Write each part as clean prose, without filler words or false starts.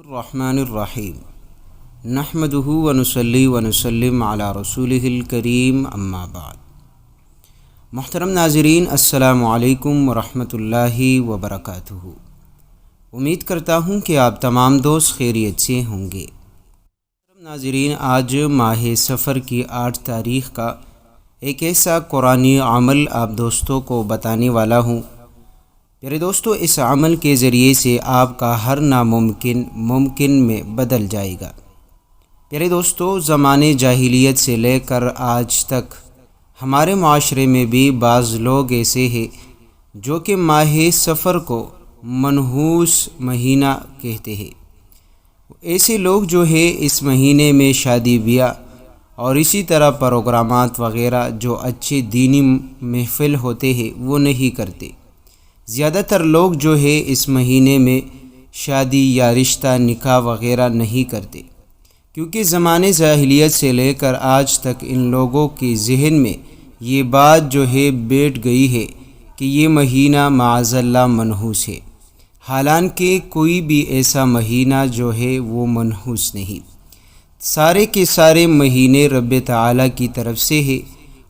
الرحمن الرحیم نحمدہ ونصلی ونسلم علی رسولہ الکریم اما بعد۔ محترم ناظرین، السلام علیکم ورحمۃ اللہ وبرکاتہ۔ امید کرتا ہوں کہ آپ تمام دوست خیریت سے ہوں گے۔ محترم ناظرین، آج ماہ سفر کی 8 تاریخ کا ایک ایسا قرآنی عمل آپ دوستوں کو بتانے والا ہوں۔ پیارے دوستو، اس عمل کے ذریعے سے آپ کا ہر ناممکن ممکن میں بدل جائے گا۔ پیارے دوستو، زمانے جاہلیت سے لے کر آج تک ہمارے معاشرے میں بھی بعض لوگ ایسے ہیں جو کہ ماہ سفر کو منحوس مہینہ کہتے ہیں۔ ایسے لوگ جو ہے اس مہینے میں شادی بیاہ اور اسی طرح پروگرامات وغیرہ جو اچھے دینی محفل ہوتے ہیں وہ نہیں کرتے۔ زیادہ تر لوگ جو ہے اس مہینے میں شادی یا رشتہ نکاح وغیرہ نہیں کرتے، کیونکہ زمانے جاہلیت سے لے کر آج تک ان لوگوں کے ذہن میں یہ بات جو ہے بیٹھ گئی ہے کہ یہ مہینہ معاذ اللہ منحوس ہے، حالانکہ کوئی بھی ایسا مہینہ جو ہے وہ منحوس نہیں۔ سارے کے سارے مہینے رب تعالیٰ کی طرف سے ہے،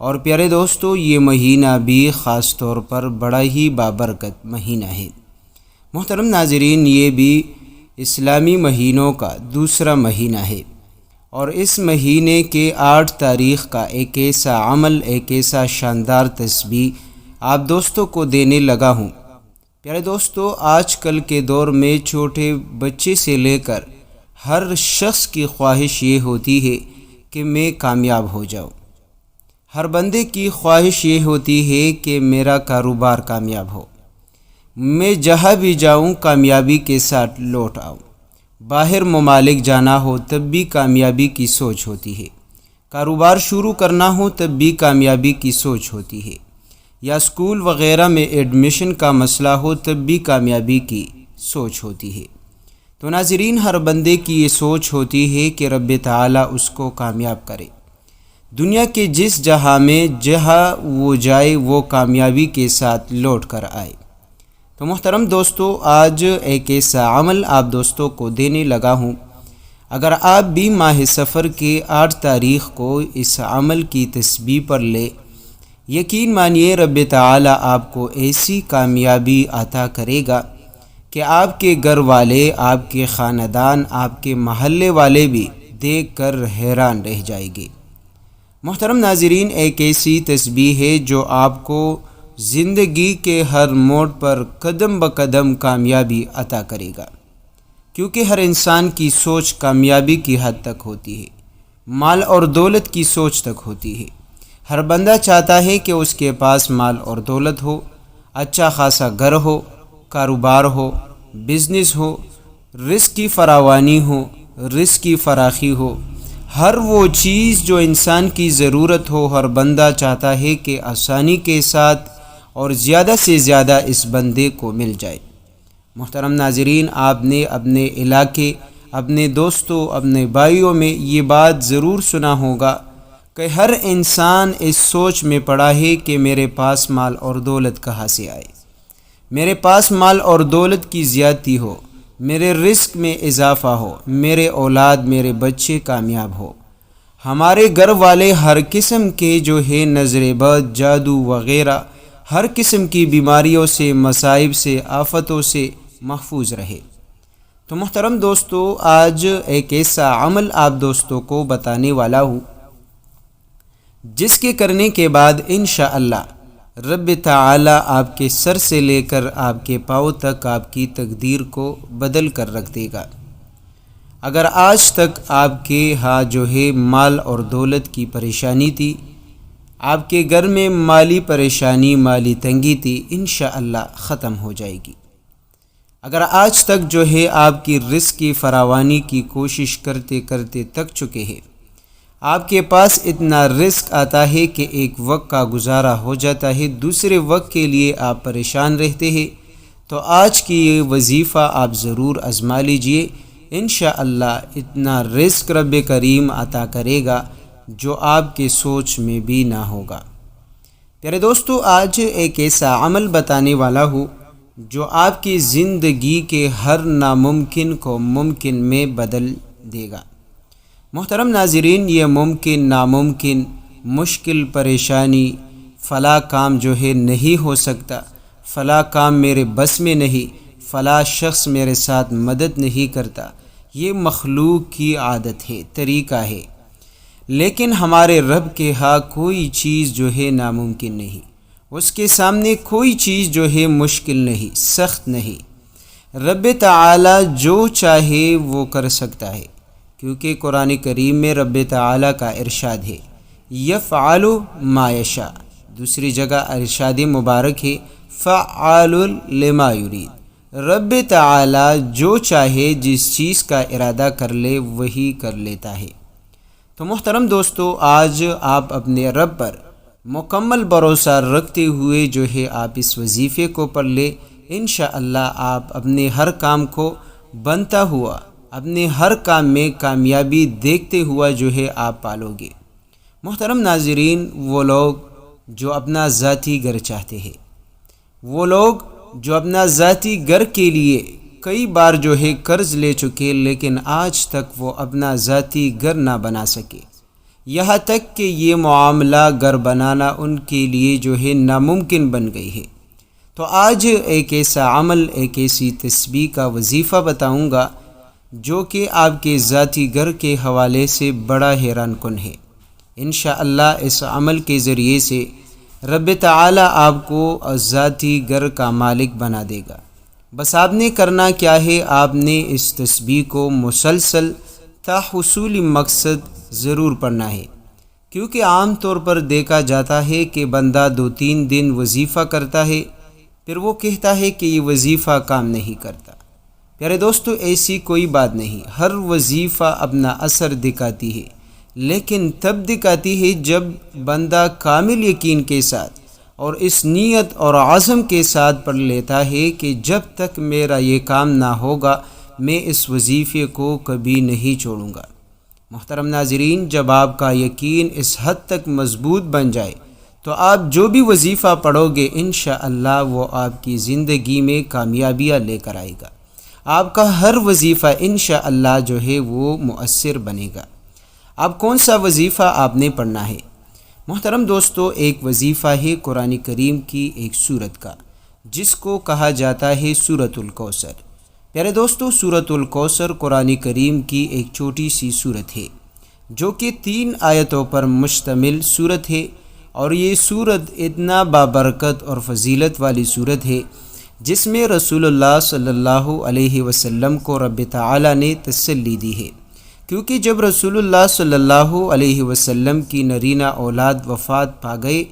اور پیارے دوستو، یہ مہینہ بھی خاص طور پر بڑا ہی بابرکت مہینہ ہے۔ محترم ناظرین، یہ بھی اسلامی مہینوں کا دوسرا مہینہ ہے، اور اس مہینے کے 8 تاریخ کا ایک ایسا عمل، ایک ایسا شاندار تسبیح آپ دوستوں کو دینے لگا ہوں۔ پیارے دوستو، آج کل کے دور میں چھوٹے بچے سے لے کر ہر شخص کی خواہش یہ ہوتی ہے کہ میں کامیاب ہو جاؤں۔ ہر بندے کی خواہش یہ ہوتی ہے کہ میرا کاروبار کامیاب ہو، میں جہاں بھی جاؤں کامیابی کے ساتھ لوٹ آؤں۔ باہر ممالک جانا ہو تب بھی کامیابی کی سوچ ہوتی ہے، کاروبار شروع کرنا ہو تب بھی کامیابی کی سوچ ہوتی ہے، یا اسکول وغیرہ میں ایڈمیشن کا مسئلہ ہو تب بھی کامیابی کی سوچ ہوتی ہے۔ تو ناظرین، ہر بندے کی یہ سوچ ہوتی ہے کہ رب تعالیٰ اس کو کامیاب کرے، دنیا کے جس جہاں میں جہاں وہ جائے وہ کامیابی کے ساتھ لوٹ کر آئے۔ تو محترم دوستو، آج ایک ایسا عمل آپ دوستوں کو دینے لگا ہوں۔ اگر آپ بھی ماہ سفر کے 8 تاریخ کو اس عمل کی تسبیح پر لے، یقین مانیے رب تعالیٰ آپ کو ایسی کامیابی عطا کرے گا کہ آپ کے گھر والے، آپ کے خاندان، آپ کے محلے والے بھی دیکھ کر حیران رہ جائیں گے۔ محترم ناظرین، ایک ایسی تسبیح ہے جو آپ کو زندگی کے ہر موڑ پر قدم بقدم کامیابی عطا کرے گا، کیونکہ ہر انسان کی سوچ کامیابی کی حد تک ہوتی ہے، مال اور دولت کی سوچ تک ہوتی ہے۔ ہر بندہ چاہتا ہے کہ اس کے پاس مال اور دولت ہو، اچھا خاصا گھر ہو، کاروبار ہو، بزنس ہو، رزق کی فراوانی ہو، رزق کی فراخی ہو، ہر وہ چیز جو انسان کی ضرورت ہو، ہر بندہ چاہتا ہے کہ آسانی کے ساتھ اور زیادہ سے زیادہ اس بندے کو مل جائے۔ محترم ناظرین، آپ نے اپنے علاقے، اپنے دوستوں، اپنے بھائیوں میں یہ بات ضرور سنا ہوگا کہ ہر انسان اس سوچ میں پڑا ہے کہ میرے پاس مال اور دولت کہاں سے آئے، میرے پاس مال اور دولت کی زیادتی ہو، میرے رزق میں اضافہ ہو، میرے اولاد، میرے بچے کامیاب ہو، ہمارے گھر والے ہر قسم کے جو ہے نظر بد، جادو وغیرہ ہر قسم کی بیماریوں سے، مصائب سے، آفتوں سے محفوظ رہے۔ تو محترم دوستو، آج ایک ایسا عمل آپ دوستوں کو بتانے والا ہوں جس کے کرنے کے بعد انشاءاللہ رب تعالیٰ آپ کے سر سے لے کر آپ کے پاؤں تک آپ کی تقدیر کو بدل کر رکھ دے گا۔ اگر آج تک آپ کے ہاں جو ہے مال اور دولت کی پریشانی تھی، آپ کے گھر میں مالی پریشانی، مالی تنگی تھی، انشاءاللہ ختم ہو جائے گی۔ اگر آج تک جو ہے آپ کی رزق کی فراوانی کی کوشش کرتے کرتے تک چکے ہیں، آپ کے پاس اتنا رزق آتا ہے کہ ایک وقت کا گزارا ہو جاتا ہے، دوسرے وقت کے لیے آپ پریشان رہتے ہیں، تو آج کی یہ وظیفہ آپ ضرور آزما لیجئے۔ انشاءاللہ اتنا رزق رب کریم عطا کرے گا جو آپ کے سوچ میں بھی نہ ہوگا۔ پیارے دوستو، آج ایک ایسا عمل بتانے والا ہوں جو آپ کی زندگی کے ہر ناممکن کو ممکن میں بدل دے گا۔ محترم ناظرین، یہ ممکن، ناممکن، مشکل، پریشانی، فلاں کام جو ہے نہیں ہو سکتا، فلاں کام میرے بس میں نہیں، فلاں شخص میرے ساتھ مدد نہیں کرتا، یہ مخلوق کی عادت ہے، طریقہ ہے۔ لیکن ہمارے رب کے ہاں کوئی چیز جو ہے ناممکن نہیں، اس کے سامنے کوئی چیز جو ہے مشکل نہیں، سخت نہیں۔ رب تعالی جو چاہے وہ کر سکتا ہے، کیونکہ قرآن کریم میں رب تعالی کا ارشاد ہے یفعل ما یشاء، دوسری جگہ ارشاد مبارک ہے فعال لما یرید۔ رب تعالی جو چاہے جس چیز کا ارادہ کر لے وہی کر لیتا ہے۔ تو محترم دوستو، آج آپ اپنے رب پر مکمل بھروسہ رکھتے ہوئے جو ہے آپ اس وظیفے کو پڑھ لیں۔ انشاءاللہ آپ اپنے ہر کام کو بنتا ہوا، اپنے ہر کام میں کامیابی دیکھتے ہوا جو ہے آپ پالو گے۔ محترم ناظرین، وہ لوگ جو اپنا ذاتی گھر چاہتے ہیں، وہ لوگ جو اپنا ذاتی گھر کے لیے کئی بار جو ہے قرض لے چکے لیکن آج تک وہ اپنا ذاتی گھر نہ بنا سکے، یہاں تک کہ یہ معاملہ گھر بنانا ان کے لیے جو ہے ناممکن بن گئی ہے، تو آج ایک ایسا عمل، ایک ایسی تسبیح کا وظیفہ بتاؤں گا جو کہ آپ کے ذاتی گھر کے حوالے سے بڑا حیران کن ہے۔ انشاءاللہ اس عمل کے ذریعے سے رب تعالی آپ کو ذاتی گھر کا مالک بنا دے گا۔ بس آپ نے کرنا کیا ہے، آپ نے اس تسبیح کو مسلسل تا حصول مقصد ضرور پڑھنا ہے، کیونکہ عام طور پر دیکھا جاتا ہے کہ بندہ 2-3 دن وظیفہ کرتا ہے، پھر وہ کہتا ہے کہ یہ وظیفہ کام نہیں کرتا۔ پیارے دوستو، ایسی کوئی بات نہیں، ہر وظیفہ اپنا اثر دکھاتی ہے، لیکن تب دکھاتی ہے جب بندہ کامل یقین کے ساتھ اور اس نیت اور عزم کے ساتھ پڑھ لیتا ہے کہ جب تک میرا یہ کام نہ ہوگا میں اس وظیفے کو کبھی نہیں چھوڑوں گا۔ محترم ناظرین، جب آپ کا یقین اس حد تک مضبوط بن جائے تو آپ جو بھی وظیفہ پڑھو گے انشاءاللہ وہ آپ کی زندگی میں کامیابیاں لے کر آئے گا۔ آپ کا ہر وظیفہ انشاءاللہ جو ہے وہ مؤثر بنے گا۔ اب کون سا وظیفہ آپ نے پڑھنا ہے؟ محترم دوستو، ایک وظیفہ ہے قرآن کریم کی ایک سورت کا، جس کو کہا جاتا ہے سورۃ الکوثر۔ پیارے دوستو، سورۃ الکوثر قرآن کریم کی ایک چھوٹی سی سورت ہے جو کہ 3 آیتوں پر مشتمل سورت ہے، اور یہ سورت اتنا بابرکت اور فضیلت والی سورت ہے جس میں رسول اللہ صلی اللہ علیہ وسلم کو رب تعالی نے تسلی دی ہے، کیونکہ جب رسول اللہ صلی اللہ علیہ وسلم کی نرینہ اولاد وفات پا گئے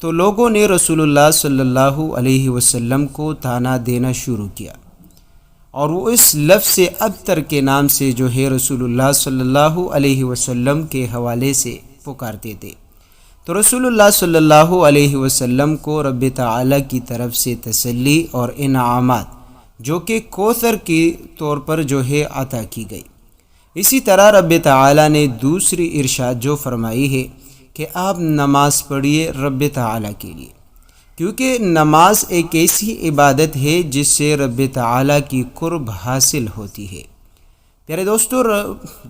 تو لوگوں نے رسول اللہ صلی اللہ علیہ وسلم کو طعنہ دینا شروع کیا، اور وہ اس لفظ ابتر کے نام سے جو ہے رسول اللہ صلی اللہ علیہ وسلم کے حوالے سے پکارتے تھے۔ تو رسول اللہ صلی اللہ علیہ وسلم کو رب تعالی کی طرف سے تسلی اور انعامات جو کہ کوثر کے طور پر جو ہے عطا کی گئی۔ اسی طرح رب تعالی نے دوسری ارشاد جو فرمائی ہے کہ آپ نماز پڑھیے رب تعالی کے لیے، کیونکہ نماز ایک ایسی عبادت ہے جس سے رب تعالی کی قرب حاصل ہوتی ہے۔ پیارے دوستو،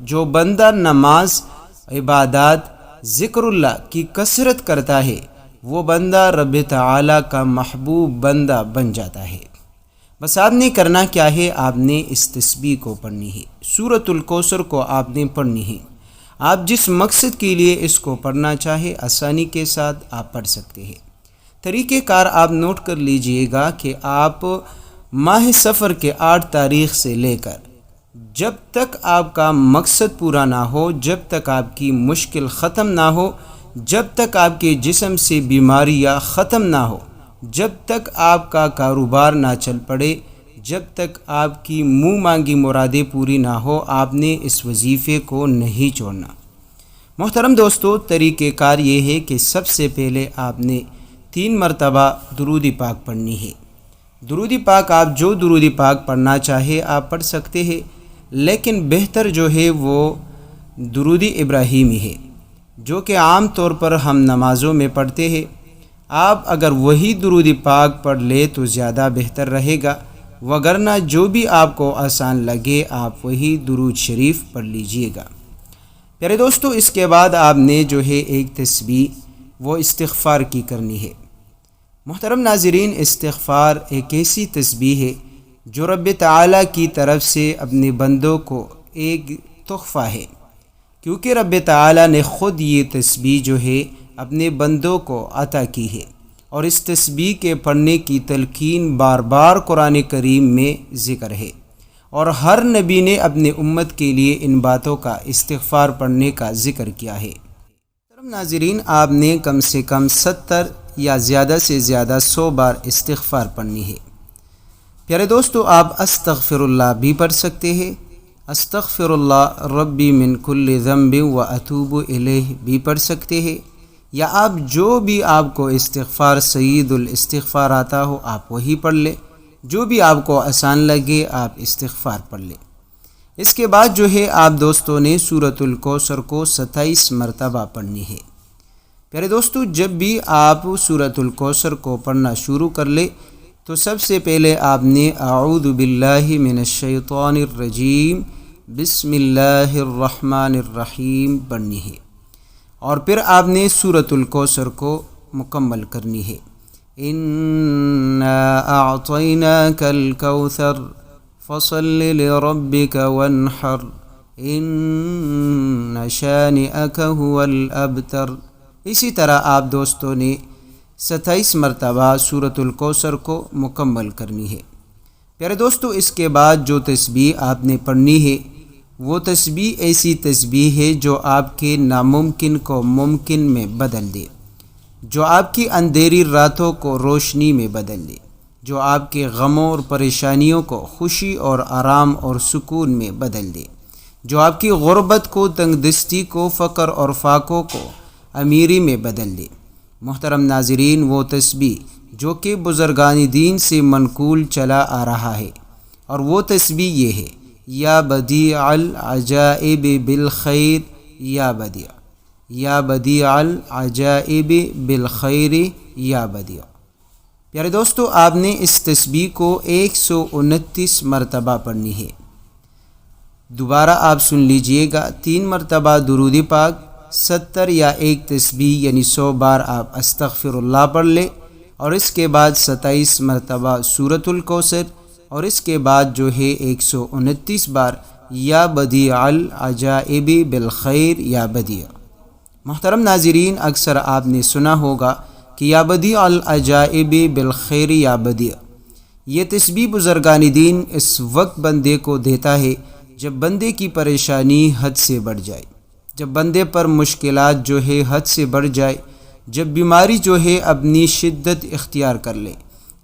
جو بندہ نماز، عبادات، ذکر اللہ کی کثرت کرتا ہے وہ بندہ رب تعالی کا محبوب بندہ بن جاتا ہے۔ بس آپ نے کرنا کیا ہے، آپ نے اس تسبیح کو پڑھنی ہے، سورۃ الکوثر کو آپ نے پڑھنی ہے۔ آپ جس مقصد کے لیے اس کو پڑھنا چاہے آسانی کے ساتھ آپ پڑھ سکتے ہیں۔ طریقہ کار آپ نوٹ کر لیجئے گا کہ آپ ماہ صفر کے 8 تاریخ سے لے کر جب تک آپ کا مقصد پورا نہ ہو، جب تک آپ کی مشکل ختم نہ ہو، جب تک آپ کے جسم سے بیماریاں ختم نہ ہو، جب تک آپ کا کاروبار نہ چل پڑے، جب تک آپ کی منہ مانگی مرادیں پوری نہ ہو، آپ نے اس وظیفے کو نہیں چھوڑنا۔ محترم دوستو، طریقہ کار یہ ہے کہ سب سے پہلے آپ نے 3 مرتبہ درود پاک پڑھنی ہے۔ درود پاک آپ جو درود پاک پڑھنا چاہے آپ پڑھ سکتے ہیں، لیکن بہتر جو ہے وہ درود ابراہیمی ہے جو کہ عام طور پر ہم نمازوں میں پڑھتے ہیں۔ آپ اگر وہی درود پاک پڑھ لے تو زیادہ بہتر رہے گا، وگرنہ جو بھی آپ کو آسان لگے آپ وہی درود شریف پڑھ لیجئے گا۔ پیارے دوستو، اس کے بعد آپ نے جو ہے ایک تسبیح وہ استغفار کی کرنی ہے۔ محترم ناظرین، استغفار ایک ایسی تسبیح ہے جو رب تعالیٰ کی طرف سے اپنے بندوں کو ایک تحفہ ہے، کیونکہ رب تعالیٰ نے خود یہ تسبیح جو ہے اپنے بندوں کو عطا کی ہے، اور اس تسبیح کے پڑھنے کی تلقین بار بار قرآن کریم میں ذکر ہے، اور ہر نبی نے اپنے امت کے لیے ان باتوں کا استغفار پڑھنے کا ذکر کیا ہے۔ ناظرین، آپ نے کم سے کم 70 یا زیادہ سے زیادہ 100 بار استغفار پڑھنی ہے۔ پیارے دوستو، آپ استغفر اللہ بھی پڑھ سکتے ہیں، استغفر اللہ ربی من کل ذنب و اتوب الیہ بھی پڑھ سکتے ہیں، یا آپ جو بھی آپ کو استغفار سید الاستغفار آتا ہو آپ وہی پڑھ لیں، جو بھی آپ کو آسان لگے آپ استغفار پڑھ لیں۔ اس کے بعد جو ہے آپ دوستوں نے سورۃ الکوثر کو 27 مرتبہ پڑھنی ہے۔ پیارے دوستو، جب بھی آپ سورۃ الکوثر کو پڑھنا شروع کر لیں تو سب سے پہلے آپ نے اعوذ باللہ من الشیطان الرجیم بسم اللہ الرحمن الرحیم پڑھنی ہے، اور پھر آپ نے سورۃ الکوثر کو مکمل کرنی ہے۔ انا اعطیناک الکوثر فصل لربک وانحر ان شانئک هو الابتر۔ اسی طرح آپ دوستوں نے 27 مرتبہ سورۃ الکوثر کو مکمل کرنی ہے۔ پیارے دوستو، اس کے بعد جو تسبیح آپ نے پڑھنی ہے وہ تسبیح ایسی تسبیح ہے جو آپ کے ناممکن کو ممکن میں بدل دے، جو آپ کی اندھیری راتوں کو روشنی میں بدل دے، جو آپ کے غموں اور پریشانیوں کو خوشی اور آرام اور سکون میں بدل دے، جو آپ کی غربت کو، تنگ دستی کو، فقر اور فاقوں کو امیری میں بدل دے۔ محترم ناظرین، وہ تسبیح جو کہ بزرگان دین سے منقول چلا آ رہا ہے، اور وہ تسبیح یہ ہے: یا بدیع العجائب بالخیر یا بدیع، یا بدیع العجائب بالخیر یا بدیع۔ پیارے دوستو، آپ نے اس تسبیح کو 129 مرتبہ پڑھنی ہے۔ دوبارہ آپ سن لیجئے گا، 3 مرتبہ درود پاک، 70 یا ایک تسبیح یعنی 100 بار آپ استغفر اللہ پڑھ لیں، اور اس کے بعد 27 مرتبہ سورۃ الکوثر، اور اس کے بعد جو ہے 129 بار یا بدیع العجائب بالخیر یا بدیع۔ محترم ناظرین، اکثر آپ نے سنا ہوگا کہ یا بدیع العجائب بالخیر یا بدیع، یہ تسبیح بزرگان دین اس وقت بندے کو دیتا ہے جب بندے کی پریشانی حد سے بڑھ جائے، جب بندے پر مشکلات جو ہے حد سے بڑھ جائے، جب بیماری جو ہے اپنی شدت اختیار کر لے،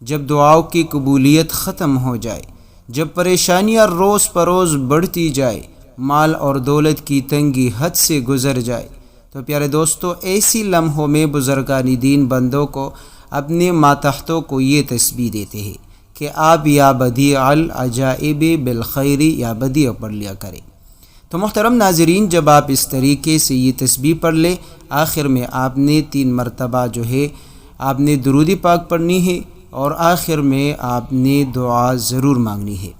جب دعاؤں کی قبولیت ختم ہو جائے، جب پریشانیاں روز پروز بڑھتی جائے، مال اور دولت کی تنگی حد سے گزر جائے، تو پیارے دوستو، ایسی لمحوں میں بزرگان دین بندوں کو، اپنے ماتحتوں کو یہ تسبیح دیتے ہیں کہ آپ یا بدیع العجائب بالخیر یا بدیع پڑھ لیا کریں۔ تو محترم ناظرین، جب آپ اس طریقے سے یہ تسبیح پڑھ لیں، آخر میں آپ نے 3 مرتبہ جو ہے آپ نے درود پاک پڑھنی ہے، اور آخر میں آپ نے دعا ضرور مانگنی ہے۔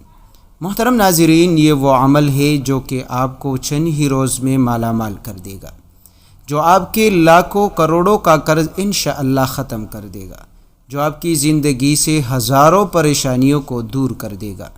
محترم ناظرین، یہ وہ عمل ہے جو کہ آپ کو چند ہی روز میں مالا مال کر دے گا، جو آپ کے لاکھوں کروڑوں کا قرض انشاءاللہ ختم کر دے گا، جو آپ کی زندگی سے ہزاروں پریشانیوں کو دور کر دے گا،